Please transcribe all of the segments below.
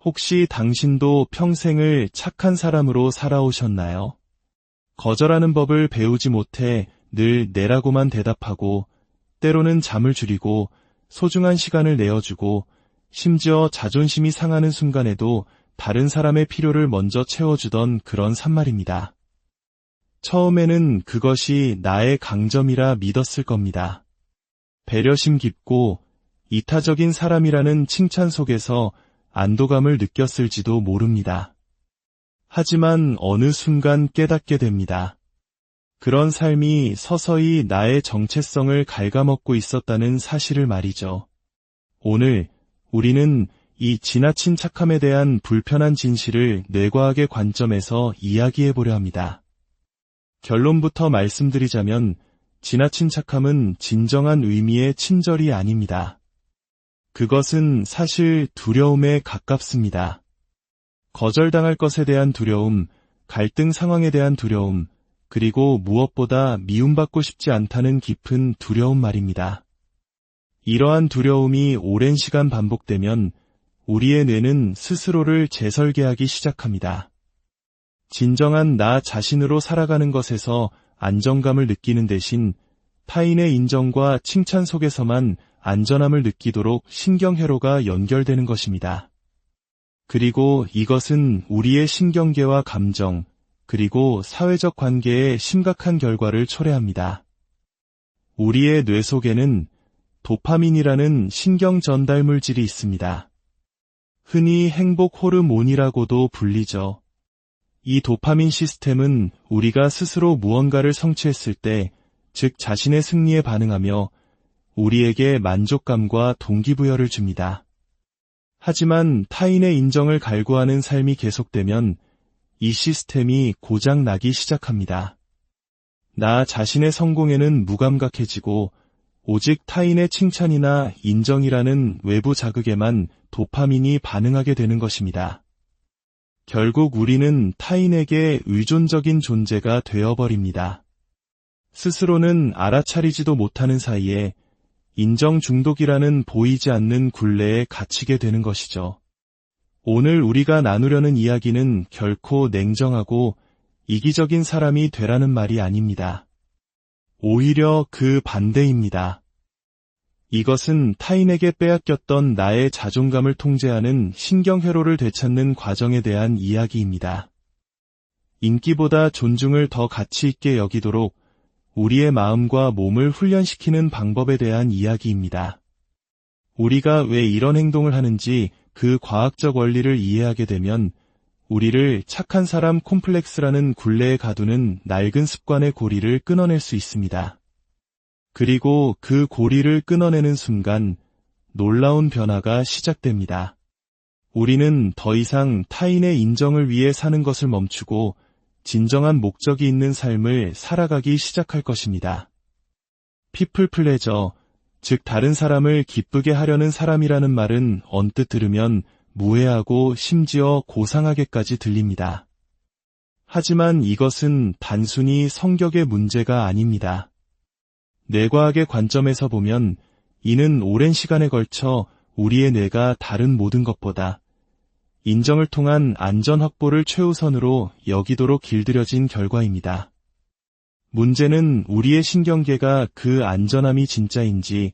혹시 당신도 평생을 착한 사람으로 살아오셨나요? 거절하는 법을 배우지 못해 늘 네라고만 대답하고, 때로는 잠을 줄이고, 소중한 시간을 내어주고, 심지어 자존심이 상하는 순간에도 다른 사람의 필요를 먼저 채워주던 그런 산말입니다. 처음에는 그것이 나의 강점이라 믿었을 겁니다. 배려심 깊고 이타적인 사람이라는 칭찬 속에서 안도감을 느꼈을지도 모릅니다. 하지만 어느 순간 깨닫게 됩니다. 그런 삶이 서서히 나의 정체성을 갉아먹고 있었다는 사실을 말이죠. 오늘 우리는 이 지나친 착함에 대한 불편한 진실을 뇌과학의 관점에서 이야기해보려 합니다. 결론부터 말씀드리자면 지나친 착함은 진정한 의미의 친절이 아닙니다. 그것은 사실 두려움에 가깝습니다. 거절당할 것에 대한 두려움, 갈등 상황에 대한 두려움, 그리고 무엇보다 미움받고 싶지 않다는 깊은 두려움 말입니다. 이러한 두려움이 오랜 시간 반복되면 우리의 뇌는 스스로를 재설계하기 시작합니다. 진정한 나 자신으로 살아가는 것에서 안정감을 느끼는 대신 타인의 인정과 칭찬 속에서만 안전함을 느끼도록 신경회로가 연결되는 것입니다. 그리고 이것은 우리의 신경계와 감정, 그리고 사회적 관계에 심각한 결과를 초래합니다. 우리의 뇌 속에는 도파민이라는 신경 전달 물질이 있습니다. 흔히 행복 호르몬이라고도 불리죠. 이 도파민 시스템은 우리가 스스로 무언가를 성취했을 때, 즉 자신의 승리에 반응하며 우리에게 만족감과 동기부여를 줍니다. 하지만 타인의 인정을 갈구하는 삶이 계속되면 이 시스템이 고장나기 시작합니다. 나 자신의 성공에는 무감각해지고 오직 타인의 칭찬이나 인정이라는 외부 자극에만 도파민이 반응하게 되는 것입니다. 결국 우리는 타인에게 의존적인 존재가 되어버립니다. 스스로는 알아차리지도 못하는 사이에 인정 중독이라는 보이지 않는 굴레에 갇히게 되는 것이죠. 오늘 우리가 나누려는 이야기는 결코 냉정하고 이기적인 사람이 되라는 말이 아닙니다. 오히려 그 반대입니다. 이것은 타인에게 빼앗겼던 나의 자존감을 통제하는 신경회로를 되찾는 과정에 대한 이야기입니다. 인기보다 존중을 더 가치 있게 여기도록 우리의 마음과 몸을 훈련시키는 방법에 대한 이야기입니다. 우리가 왜 이런 행동을 하는지 그 과학적 원리를 이해하게 되면 우리를 착한 사람 콤플렉스라는 굴레에 가두는 낡은 습관의 고리를 끊어낼 수 있습니다. 그리고 그 고리를 끊어내는 순간 놀라운 변화가 시작됩니다. 우리는 더 이상 타인의 인정을 위해 사는 것을 멈추고 진정한 목적이 있는 삶을 살아가기 시작할 것입니다. 피플 플레저, 즉 다른 사람을 기쁘게 하려는 사람이라는 말은 언뜻 들으면 무해하고 심지어 고상하게까지 들립니다. 하지만 이것은 단순히 성격의 문제가 아닙니다. 뇌과학의 관점에서 보면 이는 오랜 시간에 걸쳐 우리의 뇌가 다른 모든 것보다 인정을 통한 안전 확보를 최우선으로 여기도록 길들여진 결과입니다. 문제는 우리의 신경계가 그 안전함이 진짜인지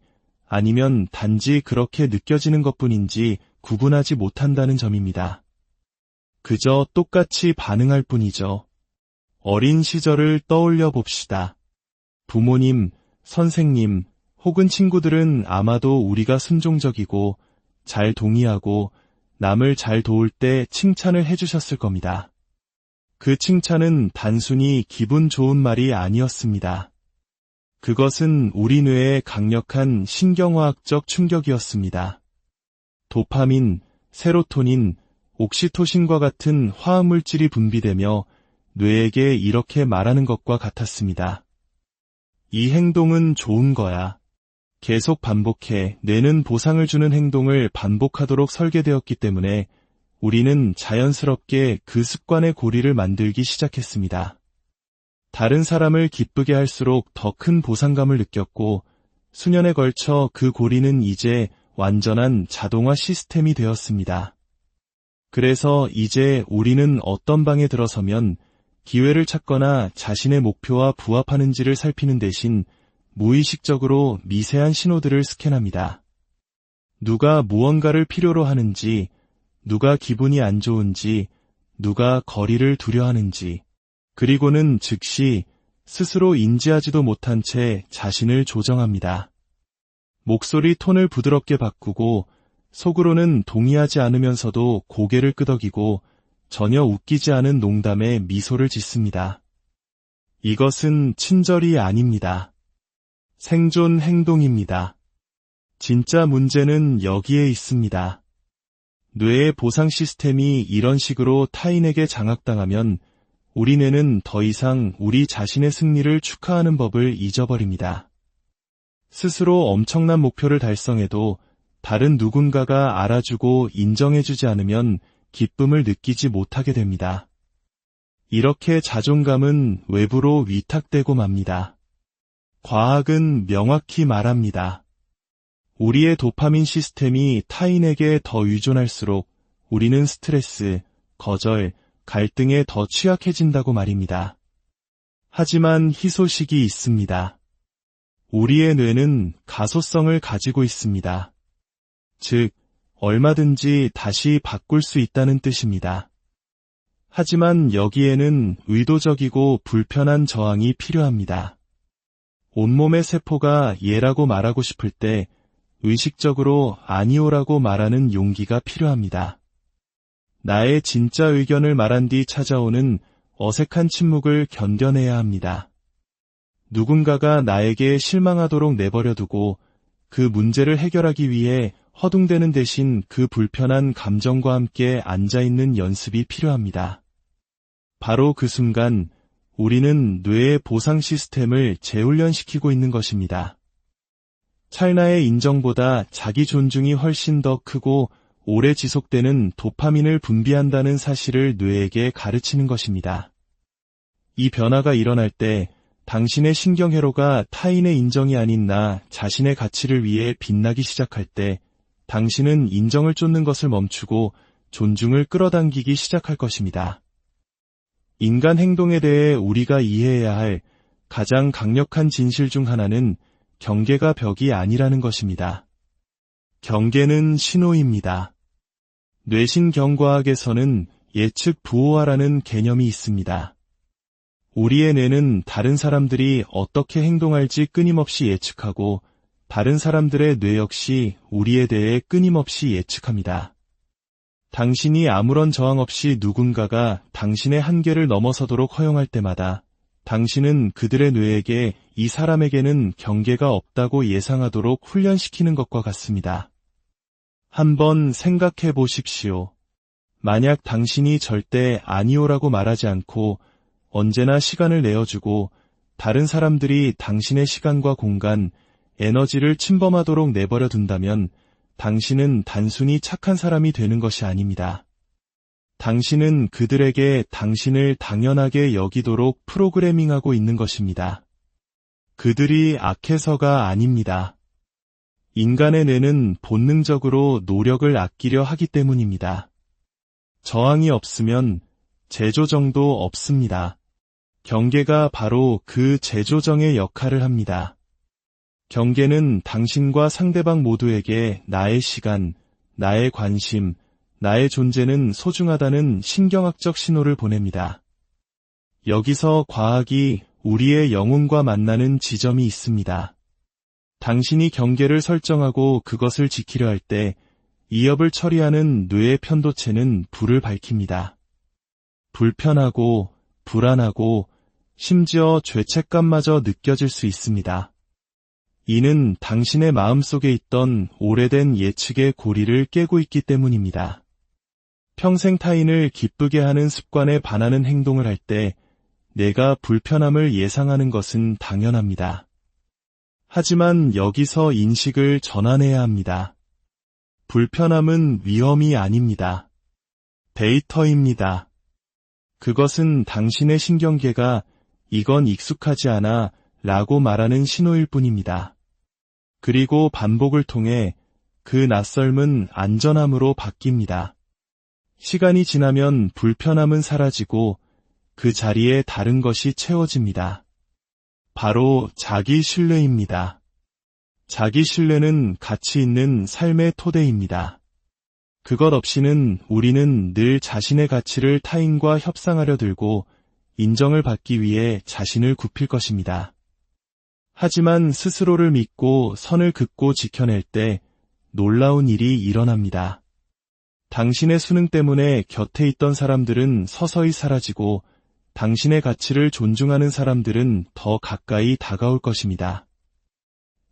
아니면 단지 그렇게 느껴지는 것뿐인지 구분하지 못한다는 점입니다. 그저 똑같이 반응할 뿐이죠. 어린 시절을 떠올려 봅시다. 부모님, 선생님, 혹은 친구들은 아마도 우리가 순종적이고 잘 동의하고 남을 잘 도울 때 칭찬을 해주셨을 겁니다. 그 칭찬은 단순히 기분 좋은 말이 아니었습니다. 그것은 우리 뇌의 강력한 신경화학적 충격이었습니다. 도파민, 세로토닌, 옥시토신과 같은 화학물질이 분비되며 뇌에게 이렇게 말하는 것과 같았습니다. 이 행동은 좋은 거야. 계속 반복해 뇌는 보상을 주는 행동을 반복하도록 설계되었기 때문에 우리는 자연스럽게 그 습관의 고리를 만들기 시작했습니다. 다른 사람을 기쁘게 할수록 더 큰 보상감을 느꼈고 수년에 걸쳐 그 고리는 이제 완전한 자동화 시스템이 되었습니다. 그래서 이제 우리는 어떤 방에 들어서면 기회를 찾거나 자신의 목표와 부합하는지를 살피는 대신 무의식적으로 미세한 신호들을 스캔합니다. 누가 무언가를 필요로 하는지, 누가 기분이 안 좋은지, 누가 거리를 두려워하는지, 그리고는 즉시 스스로 인지하지도 못한 채 자신을 조정합니다. 목소리 톤을 부드럽게 바꾸고 속으로는 동의하지 않으면서도 고개를 끄덕이고 전혀 웃기지 않은 농담에 미소를 짓습니다. 이것은 친절이 아닙니다. 생존 행동입니다. 진짜 문제는 여기에 있습니다. 뇌의 보상 시스템이 이런 식으로 타인에게 장악당하면 우리 뇌는 더 이상 우리 자신의 승리를 축하하는 법을 잊어버립니다. 스스로 엄청난 목표를 달성해도 다른 누군가가 알아주고 인정해주지 않으면 기쁨을 느끼지 못하게 됩니다. 이렇게 자존감은 외부로 위탁되고 맙니다. 과학은 명확히 말합니다. 우리의 도파민 시스템이 타인에게 더 의존할수록 우리는 스트레스, 거절, 갈등에 더 취약해진다고 말입니다. 하지만 희소식이 있습니다. 우리의 뇌는 가소성을 가지고 있습니다. 즉, 얼마든지 다시 바꿀 수 있다는 뜻입니다. 하지만 여기에는 의도적이고 불편한 저항이 필요합니다. 온몸의 세포가 예라고 말하고 싶을 때 의식적으로 아니오라고 말하는 용기가 필요합니다. 나의 진짜 의견을 말한 뒤 찾아오는 어색한 침묵을 견뎌내야 합니다. 누군가가 나에게 실망하도록 내버려두고 그 문제를 해결하기 위해 허둥대는 대신 그 불편한 감정과 함께 앉아있는 연습이 필요합니다. 바로 그 순간 우리는 뇌의 보상 시스템을 재훈련시키고 있는 것입니다. 찰나의 인정보다 자기 존중이 훨씬 더 크고 오래 지속되는 도파민을 분비한다는 사실을 뇌에게 가르치는 것입니다. 이 변화가 일어날 때 당신의 신경회로가 타인의 인정이 아닌 나 자신의 가치를 위해 빛나기 시작할 때 당신은 인정을 쫓는 것을 멈추고 존중을 끌어당기기 시작할 것입니다. 인간 행동에 대해 우리가 이해해야 할 가장 강력한 진실 중 하나는 경계가 벽이 아니라는 것입니다. 경계는 신호입니다. 뇌신경과학에서는 예측 부호화라는 개념이 있습니다. 우리의 뇌는 다른 사람들이 어떻게 행동할지 끊임없이 예측하고 다른 사람들의 뇌 역시 우리에 대해 끊임없이 예측합니다. 당신이 아무런 저항 없이 누군가가 당신의 한계를 넘어서도록 허용할 때마다 당신은 그들의 뇌에게 이 사람에게는 경계가 없다고 예상하도록 훈련시키는 것과 같습니다. 한번 생각해 보십시오. 만약 당신이 절대 아니오라고 말하지 않고 언제나 시간을 내어주고 다른 사람들이 당신의 시간과 공간, 에너지를 침범하도록 내버려 둔다면 당신은 단순히 착한 사람이 되는 것이 아닙니다. 당신은 그들에게 당신을 당연하게 여기도록 프로그래밍하고 있는 것입니다. 그들이 악해서가 아닙니다. 인간의 뇌는 본능적으로 노력을 아끼려 하기 때문입니다. 저항이 없으면 재조정도 없습니다. 경계가 바로 그 재조정의 역할을 합니다. 경계는 당신과 상대방 모두에게 나의 시간, 나의 관심, 나의 존재는 소중하다는 신경학적 신호를 보냅니다. 여기서 과학이 우리의 영혼과 만나는 지점이 있습니다. 당신이 경계를 설정하고 그것을 지키려 할 때 이업을 처리하는 뇌의 편도체는 불을 밝힙니다. 불편하고 불안하고 심지어 죄책감마저 느껴질 수 있습니다. 이는 당신의 마음속에 있던 오래된 예측의 고리를 깨고 있기 때문입니다. 평생 타인을 기쁘게 하는 습관에 반하는 행동을 할 때 내가 불편함을 예상하는 것은 당연합니다. 하지만 여기서 인식을 전환해야 합니다. 불편함은 위험이 아닙니다. 데이터입니다. 그것은 당신의 신경계가 이건 익숙하지 않아 라고 말하는 신호일 뿐입니다. 그리고 반복을 통해 그 낯설음은 안전함으로 바뀝니다. 시간이 지나면 불편함은 사라지고 그 자리에 다른 것이 채워집니다. 바로 자기 신뢰입니다. 자기 신뢰는 가치 있는 삶의 토대입니다. 그것 없이는 우리는 늘 자신의 가치를 타인과 협상하려 들고 인정을 받기 위해 자신을 굽힐 것입니다. 하지만 스스로를 믿고 선을 긋고 지켜낼 때 놀라운 일이 일어납니다. 당신의 수능 때문에 곁에 있던 사람들은 서서히 사라지고 당신의 가치를 존중하는 사람들은 더 가까이 다가올 것입니다.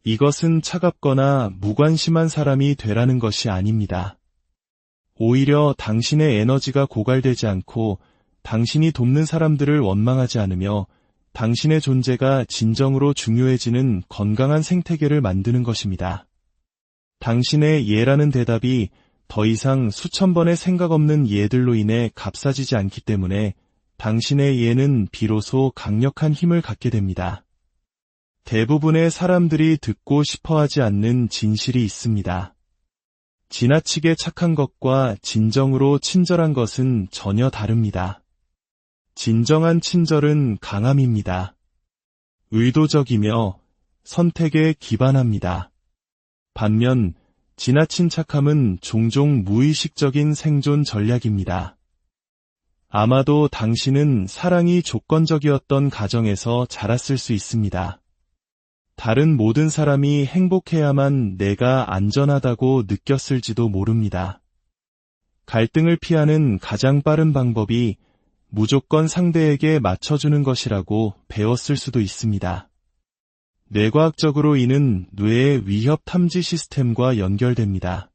이것은 차갑거나 무관심한 사람이 되라는 것이 아닙니다. 오히려 당신의 에너지가 고갈되지 않고 당신이 돕는 사람들을 원망하지 않으며 당신의 존재가 진정으로 중요해지는 건강한 생태계를 만드는 것입니다. 당신의 예라는 대답이 더 이상 수천 번의 생각 없는 예들로 인해 값싸지지 않기 때문에 당신의 예는 비로소 강력한 힘을 갖게 됩니다. 대부분의 사람들이 듣고 싶어하지 않는 진실이 있습니다. 지나치게 착한 것과 진정으로 친절한 것은 전혀 다릅니다. 진정한 친절은 강함입니다. 의도적이며 선택에 기반합니다. 반면 지나친 착함은 종종 무의식적인 생존 전략입니다. 아마도 당신은 사랑이 조건적이었던 가정에서 자랐을 수 있습니다. 다른 모든 사람이 행복해야만 내가 안전하다고 느꼈을지도 모릅니다. 갈등을 피하는 가장 빠른 방법이 무조건 상대에게 맞춰주는 것이라고 배웠을 수도 있습니다. 뇌과학적으로 이는 뇌의 위협 탐지 시스템과 연결됩니다.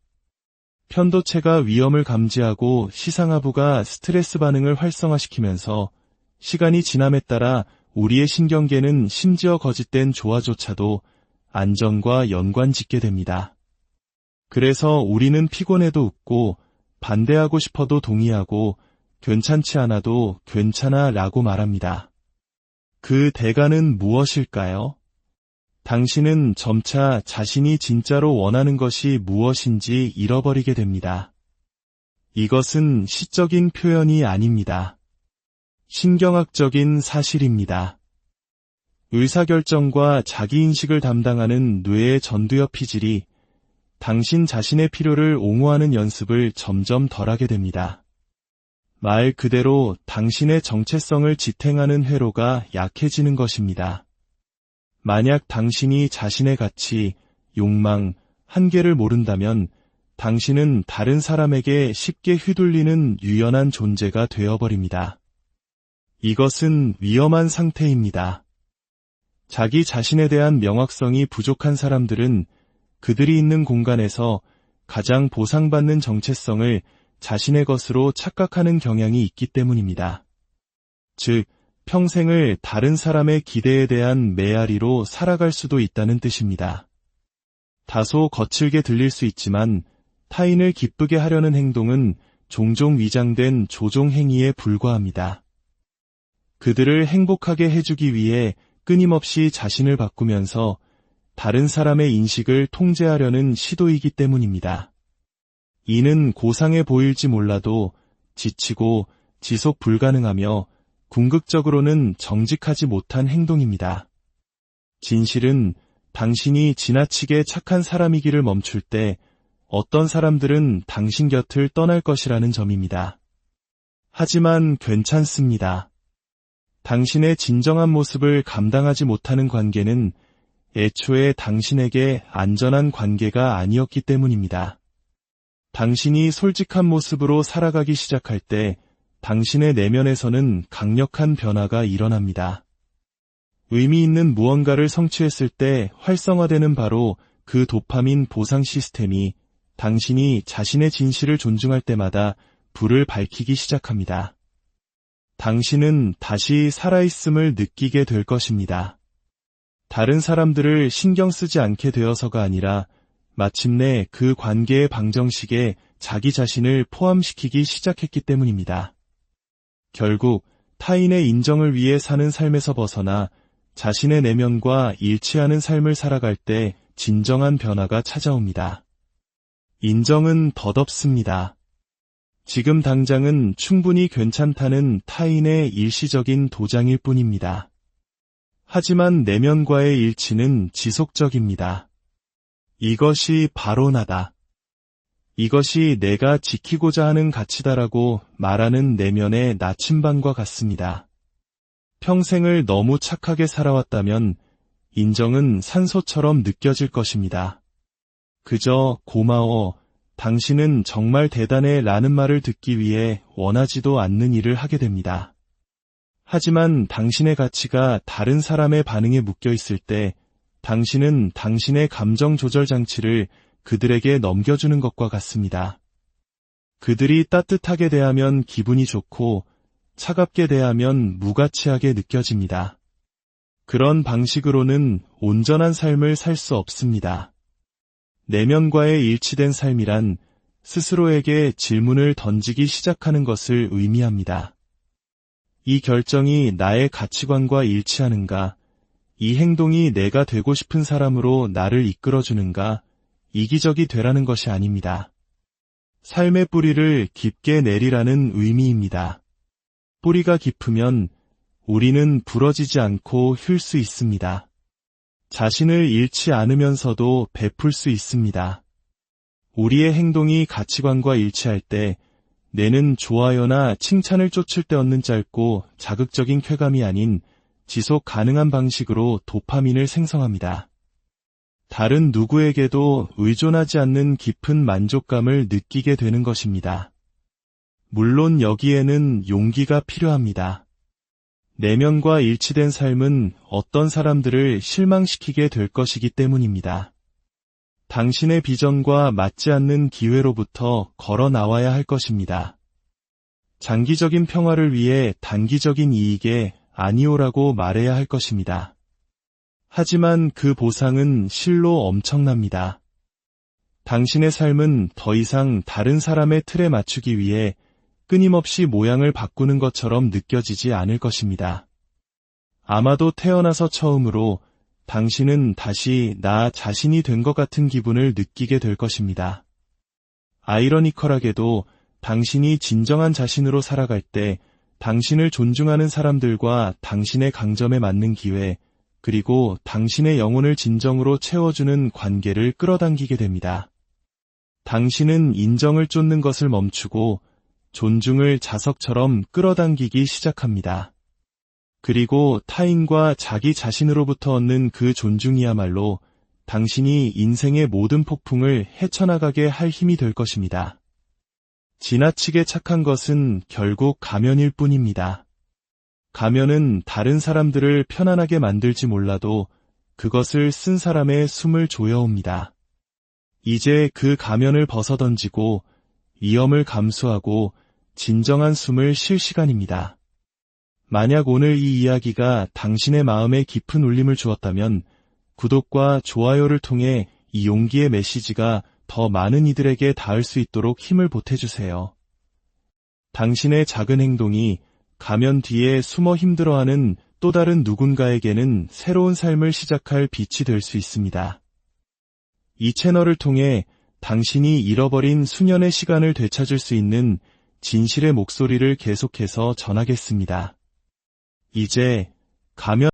편도체가 위험을 감지하고 시상하부가 스트레스 반응을 활성화시키면서 시간이 지남에 따라 우리의 신경계는 심지어 거짓된 조화조차도 안전과 연관짓게 됩니다. 그래서 우리는 피곤해도 웃고 반대하고 싶어도 동의하고 괜찮지 않아도 괜찮아 라고 말합니다. 그 대가는 무엇일까요? 당신은 점차 자신이 진짜로 원하는 것이 무엇인지 잃어버리게 됩니다. 이것은 시적인 표현이 아닙니다. 신경학적인 사실입니다. 의사결정과 자기인식을 담당하는 뇌의 전두엽 피질이 당신 자신의 필요를 옹호하는 연습을 점점 덜하게 됩니다. 말 그대로 당신의 정체성을 지탱하는 회로가 약해지는 것입니다. 만약 당신이 자신의 가치, 욕망, 한계를 모른다면 당신은 다른 사람에게 쉽게 휘둘리는 유연한 존재가 되어버립니다. 이것은 위험한 상태입니다. 자기 자신에 대한 명확성이 부족한 사람들은 그들이 있는 공간에서 가장 보상받는 정체성을 자신의 것으로 착각하는 경향이 있기 때문입니다. 즉, 평생을 다른 사람의 기대에 대한 메아리로 살아갈 수도 있다는 뜻입니다. 다소 거칠게 들릴 수 있지만 타인을 기쁘게 하려는 행동은 종종 위장된 조종 행위에 불과합니다. 그들을 행복하게 해주기 위해 끊임없이 자신을 바꾸면서 다른 사람의 인식을 통제하려는 시도이기 때문입니다. 이는 고상해 보일지 몰라도 지치고 지속 불가능하며 궁극적으로는 정직하지 못한 행동입니다. 진실은 당신이 지나치게 착한 사람이기를 멈출 때 어떤 사람들은 당신 곁을 떠날 것이라는 점입니다. 하지만 괜찮습니다. 당신의 진정한 모습을 감당하지 못하는 관계는 애초에 당신에게 안전한 관계가 아니었기 때문입니다. 당신이 솔직한 모습으로 살아가기 시작할 때 당신의 내면에서는 강력한 변화가 일어납니다. 의미 있는 무언가를 성취했을 때 활성화되는 바로 그 도파민 보상 시스템이 당신이 자신의 진실을 존중할 때마다 불을 밝히기 시작합니다. 당신은 다시 살아있음을 느끼게 될 것입니다. 다른 사람들을 신경 쓰지 않게 되어서가 아니라 마침내 그 관계의 방정식에 자기 자신을 포함시키기 시작했기 때문입니다. 결국 타인의 인정을 위해 사는 삶에서 벗어나 자신의 내면과 일치하는 삶을 살아갈 때 진정한 변화가 찾아옵니다. 인정은 덧없습니다. 지금 당장은 충분히 괜찮다는 타인의 일시적인 도장일 뿐입니다. 하지만 내면과의 일치는 지속적입니다. 이것이 바로 나다. 이것이 내가 지키고자 하는 가치다라고 말하는 내면의 나침반과 같습니다. 평생을 너무 착하게 살아왔다면 인정은 산소처럼 느껴질 것입니다. 그저 고마워, 당신은 정말 대단해 라는 말을 듣기 위해 원하지도 않는 일을 하게 됩니다. 하지만 당신의 가치가 다른 사람의 반응에 묶여 있을 때 당신은 당신의 감정 조절 장치를 그들에게 넘겨주는 것과 같습니다. 그들이 따뜻하게 대하면 기분이 좋고 차갑게 대하면 무가치하게 느껴집니다. 그런 방식으로는 온전한 삶을 살 수 없습니다. 내면과의 일치된 삶이란 스스로에게 질문을 던지기 시작하는 것을 의미합니다. 이 결정이 나의 가치관과 일치하는가? 이 행동이 내가 되고 싶은 사람으로 나를 이끌어주는가? 이기적이 되라는 것이 아닙니다. 삶의 뿌리를 깊게 내리라는 의미입니다. 뿌리가 깊으면 우리는 부러지지 않고 휠 수 있습니다. 자신을 잃지 않으면서도 베풀 수 있습니다. 우리의 행동이 가치관과 일치할 때 뇌는 좋아요나 칭찬을 쫓을 때 얻는 짧고 자극적인 쾌감이 아닌 지속 가능한 방식으로 도파민을 생성합니다. 다른 누구에게도 의존하지 않는 깊은 만족감을 느끼게 되는 것입니다. 물론 여기에는 용기가 필요합니다. 내면과 일치된 삶은 어떤 사람들을 실망시키게 될 것이기 때문입니다. 당신의 비전과 맞지 않는 기회로부터 걸어 나와야 할 것입니다. 장기적인 평화를 위해 단기적인 이익에 아니오라고 말해야 할 것입니다. 하지만 그 보상은 실로 엄청납니다. 당신의 삶은 더 이상 다른 사람의 틀에 맞추기 위해 끊임없이 모양을 바꾸는 것처럼 느껴지지 않을 것입니다. 아마도 태어나서 처음으로 당신은 다시 나 자신이 된 것 같은 기분을 느끼게 될 것입니다. 아이러니컬하게도 당신이 진정한 자신으로 살아갈 때 당신을 존중하는 사람들과 당신의 강점에 맞는 기회, 그리고 당신의 영혼을 진정으로 채워주는 관계를 끌어당기게 됩니다. 당신은 인정을 쫓는 것을 멈추고 존중을 자석처럼 끌어당기기 시작합니다. 그리고 타인과 자기 자신으로부터 얻는 그 존중이야말로 당신이 인생의 모든 폭풍을 헤쳐나가게 할 힘이 될 것입니다. 지나치게 착한 것은 결국 가면일 뿐입니다. 가면은 다른 사람들을 편안하게 만들지 몰라도 그것을 쓴 사람의 숨을 조여옵니다. 이제 그 가면을 벗어던지고 위험을 감수하고 진정한 숨을 쉴 시간입니다. 만약 오늘 이 이야기가 당신의 마음에 깊은 울림을 주었다면 구독과 좋아요를 통해 이 용기의 메시지가 더 많은 이들에게 닿을 수 있도록 힘을 보태주세요. 당신의 작은 행동이 가면 뒤에 숨어 힘들어하는 또 다른 누군가에게는 새로운 삶을 시작할 빛이 될 수 있습니다. 이 채널을 통해 당신이 잃어버린 수년의 시간을 되찾을 수 있는 진실의 목소리를 계속해서 전하겠습니다. 이제 가면